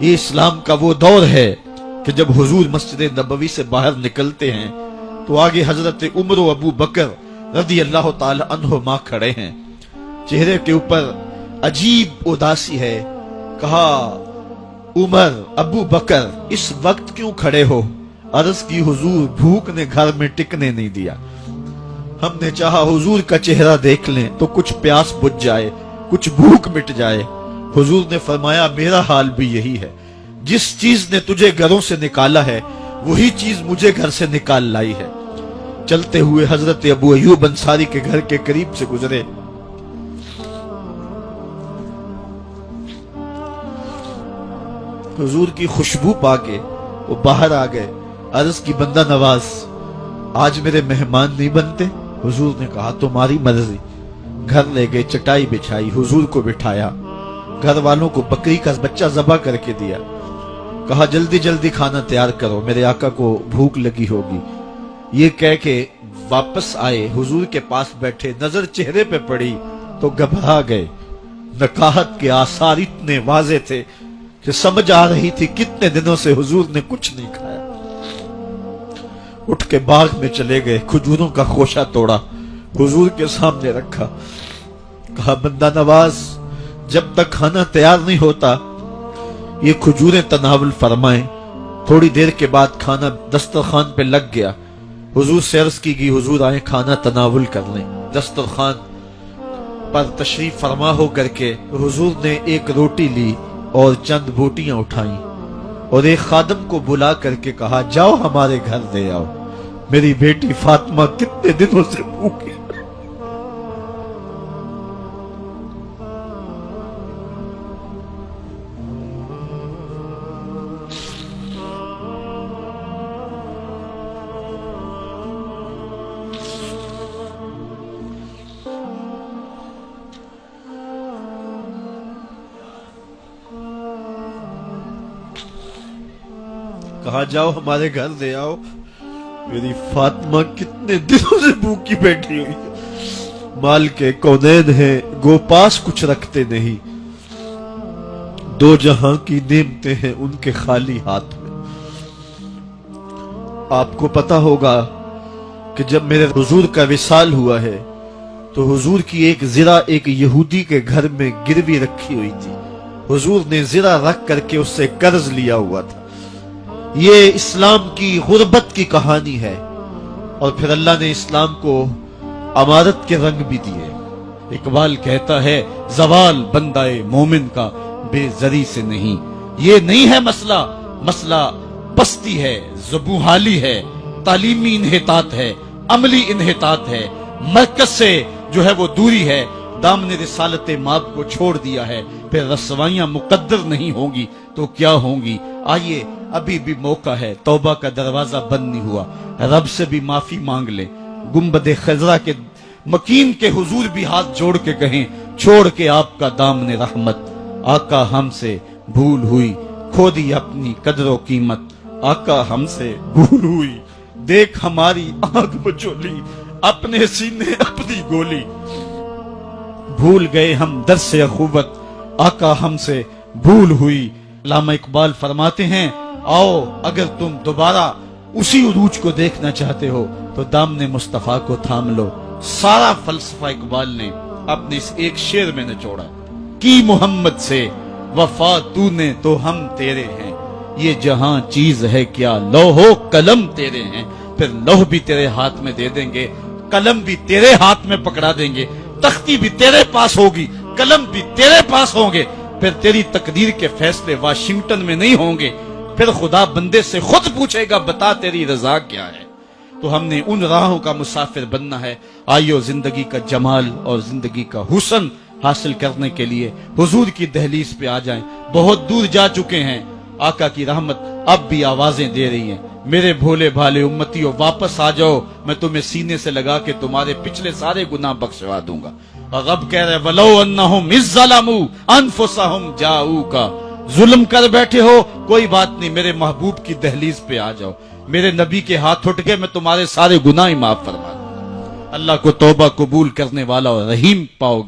یہ اسلام کا وہ دور ہے کہ جب حضور مسجد نبوی سے باہر نکلتے ہیں تو آگے حضرت عمر و ابو بکر رضی اللہ تعالی عنہما کھڑے ہیں. چہرے کے اوپر عجیب اداسی ہے. کہا عمر ابو بکر اس وقت کیوں کھڑے ہو؟ عرض کی حضور بھوک نے گھر میں ٹکنے نہیں دیا. ہم نے چاہا حضور کا چہرہ دیکھ لیں تو کچھ پیاس بجھ جائے، کچھ بھوک مٹ جائے. حضور نے فرمایا میرا حال بھی یہی ہے. جس چیز نے تجھے گھروں سے نکالا ہے وہی چیز مجھے گھر سے نکال لائی ہے. چلتے ہوئے حضرت ابو ایوب انصاری کے گھر کے قریب سے گزرے. حضور کی خوشبو پا کے وہ باہر آ گئے. عرض کی بندہ نواز آج میرے مہمان نہیں بنتے؟ حضور نے کہا تمہاری مرضی. گھر لے گئے، چٹائی بچھائی، حضور کو بٹھایا، گھر والوں کو بکری کا بچہ ذبح کر کے دیا. کہا جلدی جلدی کھانا تیار کرو، میرے آقا کو بھوک لگی ہوگی. یہ کہہ کے واپس آئے، حضور کے پاس بیٹھے، نظر چہرے پہ پڑی تو گھبرا گئے. نکاحت کے آثار اتنے واضح تھے کہ سمجھ آ رہی تھی کتنے دنوں سے حضور نے کچھ نہیں کھایا. اٹھ کے باغ میں چلے گئے، کھجوروں کا خوشہ توڑا، حضور کے سامنے رکھا. کہا بندہ نواز جب تک کھانا تیار نہیں ہوتا یہ کھجوریں تناول فرمائیں. تھوڑی دیر کے بعد کھانا دسترخوان پہ لگ گیا. حضور سے عرض کی گئی حضور آئیں کھانا تناول کر لیں. دسترخوان پر تشریف فرما ہو کر کے حضور نے ایک روٹی لی اور چند بوٹیاں اٹھائیں اور ایک خادم کو بلا کر کے کہا جاؤ ہمارے گھر دے آؤ، میری بیٹی فاطمہ کتنے دنوں سے بھوکی. کہا جاؤ ہمارے گھر دے آؤ، میری فاطمہ کتنے دنوں سے بھوکی بیٹھی ہوئی ہے. مال کے کونین ہیں گو پاس کچھ رکھتے نہیں، دو جہاں کی نعمتیں ہیں ان کے خالی ہاتھ میں. آپ کو پتا ہوگا کہ جب میرے حضور کا وصال ہوا ہے تو حضور کی ایک زرہ ایک یہودی کے گھر میں گروی رکھی ہوئی تھی. حضور نے زرہ رکھ کر کے اس سے قرض لیا ہوا تھا. یہ اسلام کی غربت کی کہانی ہے اور پھر اللہ نے اسلام کو امارت کے رنگ بھی دیے. اقبال کہتا ہے زوال بندہ مومن کا بے زری سے نہیں. یہ نہیں ہے مسئلہ، مسئلہ پستی ہے، زبوحالی ہے، تعلیمی انحطاط ہے، عملی انحطاط ہے، مرکز سے جو ہے وہ دوری ہے. دامن رسالت ماب کو چھوڑ دیا ہے، پھر رسوائیاں مقدر نہیں ہوں گی تو کیا ہوں گی. آئیے ابھی بھی موقع ہے، توبہ کا دروازہ بند نہیں ہوا، رب سے بھی معافی مانگ لیں. گنبد خضرا کے مکین کے حضور بھی ہاتھ جوڑ کے کہیں چھوڑ کے آپ کا دامن رحمت. آقا ہم سے بھول ہوئی، کھو دی اپنی قدر و قیمت. آقا ہم سے بھول ہوئی، دیکھ ہماری آنکھ مچولی، اپنے سینے اپنی گولی. بھول گئے ہم درس اخوت، آقا ہم سے بھول ہوئی. علامہ اقبال فرماتے ہیں آؤ اگر تم دوبارہ اسی عروج کو دیکھنا چاہتے ہو تو دامن مصطفیٰ کو تھام لو. سارا فلسفہ اقبال نے اپنے اس ایک شعر میں نچوڑا. کی محمد سے وفا تو نے تو ہم تیرے ہیں، یہ جہاں چیز ہے کیا لوح و قلم تیرے ہیں. پھر لوح بھی تیرے ہاتھ میں دے دیں گے، قلم بھی تیرے ہاتھ میں پکڑا دیں گے، تختی بھی تیرے پاس ہوگی، قلم بھی تیرے پاس ہوں گے. پھر تیری تقدیر کے فیصلے واشنگٹن میں نہیں ہوں گے، پھر خدا بندے سے خود پوچھے گا بتا تیری رضا کیا ہے. تو ہم نے ان راہوں کا مسافر بننا ہے. آئیو زندگی کا جمال اور زندگی کا حسن حاصل کرنے کے لیے حضور کی دہلیز پہ آ جائیں. بہت دور جا چکے ہیں، آقا کی رحمت اب بھی آوازیں دے رہی ہیں. میرے بھولے بھالے امتیوں واپس آ جاؤ، میں تمہیں سینے سے لگا کے تمہارے پچھلے سارے گناہ بخشوا دوں گا. اور رب کہہ رہے وَلَوْ أَنَّهُمْ إِذْ ظَلَمُوا أَنفُسَهُمْ جَاءُوكَ. ظلم کر بیٹھے ہو کوئی بات نہیں، میرے محبوب کی دہلیز پہ آ جاؤ، میرے نبی کے ہاتھ اٹھ کے میں تمہارے سارے گناہ معاف فرما دوں. اللہ کو توبہ قبول کرنے والا اور رحیم پاؤ گے.